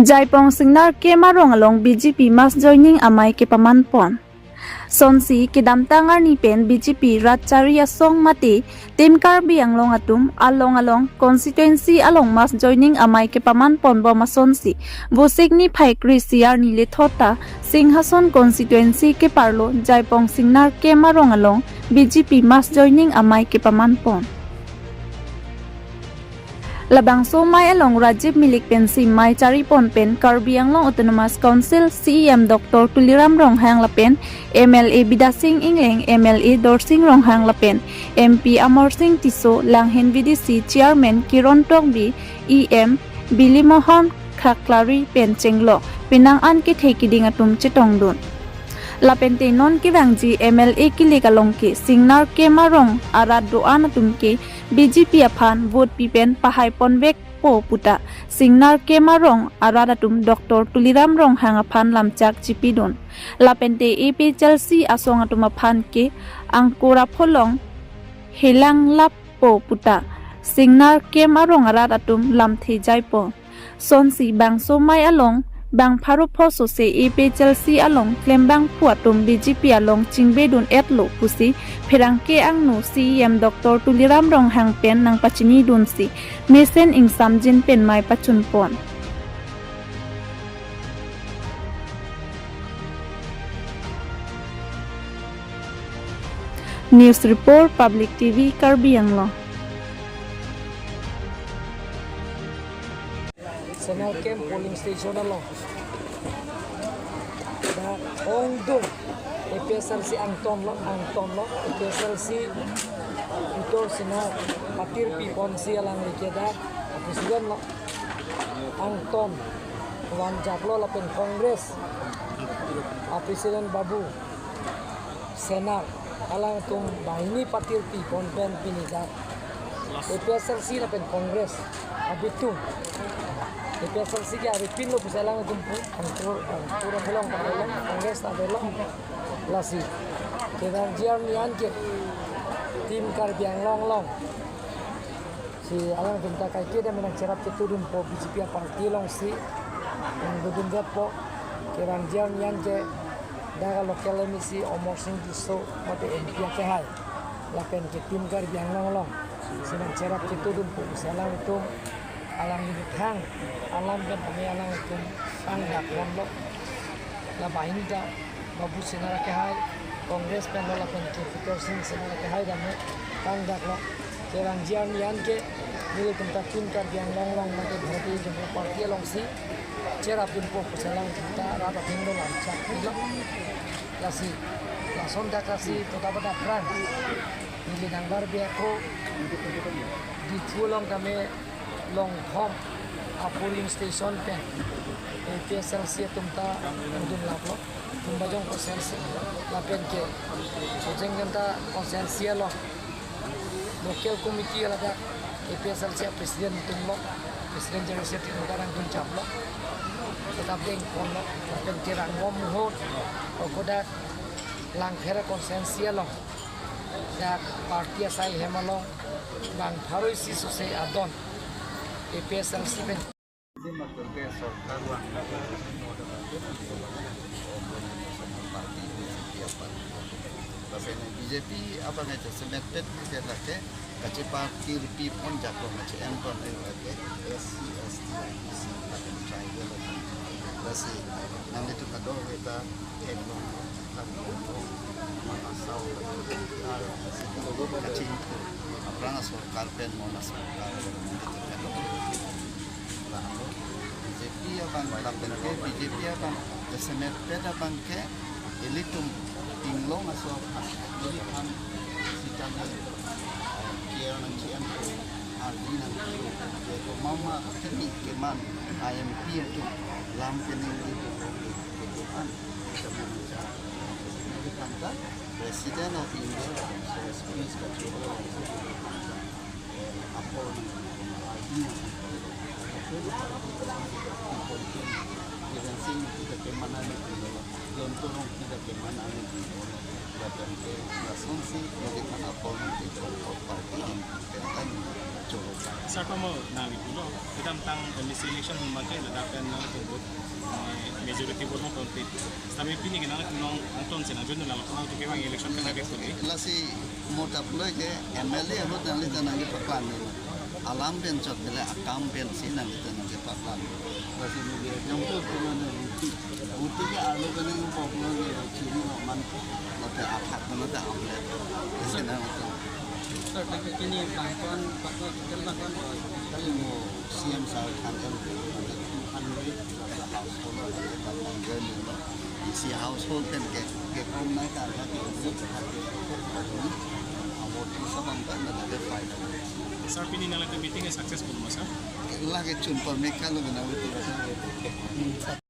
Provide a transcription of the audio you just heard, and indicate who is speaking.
Speaker 1: Jaipong Singnar ke marong along BJP mass joining amai ke pamanpon. Sonsi kedam tangar ni pen BJP Ratcharia song mati tim karbi anglong atum along constituency along mass joining amai ke pamanpon boma sonsi vosik ni phaikri siar ni lethota Singhason constituency ke parlo Jaipong Singnar ke marong along BJP mass joining amai ke pamanpon. Labang somai along Rajiv Milik pen Simai Charipon pen Karbi Anglong Autonomous Council CEM Dr. Tuliram Ronghang Lapen MLA Bidasing Ingleng MLA Dorsing Ronghang Lapen MP Amor Singh Tiso Langhen VDC Chairman Kiron Tokbi EM Billy Mohon Khaklari pen Chenglo Pinang An ke Thekiding atum Chitongdun Lapente non ke wangji MLA ki lekalong ke Singnar ke marong arat doan atum ke BJP aphan vote pipen pahai ponvek po puta Singnar ke marong arat atum Dr. Tuliram Ronghang aphan lamchak chipidon Lapente EP Chelsea asong atum aphan ke angkora pholong helang lap po puta Singnar ke marong arat atum lamthei jaipo sonsi bang somai along bang pharu phoso se EP Chelsea along klembang puatum BJP along chingbedun etlo pusi pherangke angnu CEM Dr. Tuliram Ronghang pen nang pachini dunsi mesen ingsam jin pen mai pachun pon News Report Public TV Karbi Anglong
Speaker 2: Senal Camp polling station along. Da Ongdung EPSLC Angton lo, EPSLC itu Senal Patir Piponsi alang likeda Presiden lo Angton Wanjak lo lapen Kongres Presiden Babu Senal alang tung bahini Patir Pipon pen pinizar EPSLC lapen Kongres abitung EPSLC ke arifin lo bisa lang tumpu pura belong Kongres tak belong lasi kita jian nian ke tim Karbi Anglong si alang tentang kai kita menang cerap turun po BJP parti long si yang gedung po kita jian nian ke daga lokal emisi Omor Singh Tiso mate MP ke hai lapen ke tim Karbi Anglong senang cerap turun po bisa lang itu alam hidup hang alam dan kami alam itu sangat lomba laba ini dah babu senara kehai Kongres penol akan Victor Singh senara kehai dan sangat lo kerang jian yan ke milik tempat tim Karbi Anglong mati Bharatiya Janata Party long si cerap pun po pesalang kita rata tinggal lancakilo lasi lason dah kasih tetap ada peran milik anggar biako di tulong kami long hom a polling station pen EPSLC tumta udun laplo tumbajong konsensi lapen ke sojeng ganta konsensi lo local committee ala da EPSLC presiden tumlo presiden jersey tinggarang tuncap lo tetap deng kon lo lapen ke rangom hot okoda lang phera konsensi lo da parti asai hemalong bang pharoi si sose adon EPSLC pen
Speaker 3: BJP apa ngaca semetet kita lake kace parti rupi pon jako ngace enton lake SC akan tribal basi nang itu kado kita ekno manasau kace aprana sorkar pen monasokar BJP abang lapen ke BJP abang semetet abang ke elitum tinglong aso jadi kan si tangan kia nang cian ardi nang itu mama kini keman IMP itu lampening itu kan kita baca jadi kan Presiden of India please control apa ardi kita sing kita kemana itu lontorong kita kemana itu dan ke asumsi dari mana politik parti yang jauh.
Speaker 4: Sir, pa mo nalipulo. Kita tang MBC election humakai ladapan na tungkol majority vote mo complete. Kami pini ginang nung angton senadyo na lalakon ang tukewang election ka nagay tuloy.
Speaker 3: Lasi motap lo ke MLA ho dan lita nangi paklan ni. Alam ben chot bele akam ben si nangi ta nangi paklan. Lasi ni dia jongto pulo ni uti ke alo kan ni populo ni chini no man lo te akhak mana ta amle. Lasi nangi ta.
Speaker 5: Sir, kini bangkuan
Speaker 3: Kali mo CM sa kan el isi household kan ke kom na ka ka ke award sa bangka na ada fight.
Speaker 4: Sir, pini na lang meeting ay successful mo, sir?
Speaker 3: Lagi jumpa mereka lo benar betul.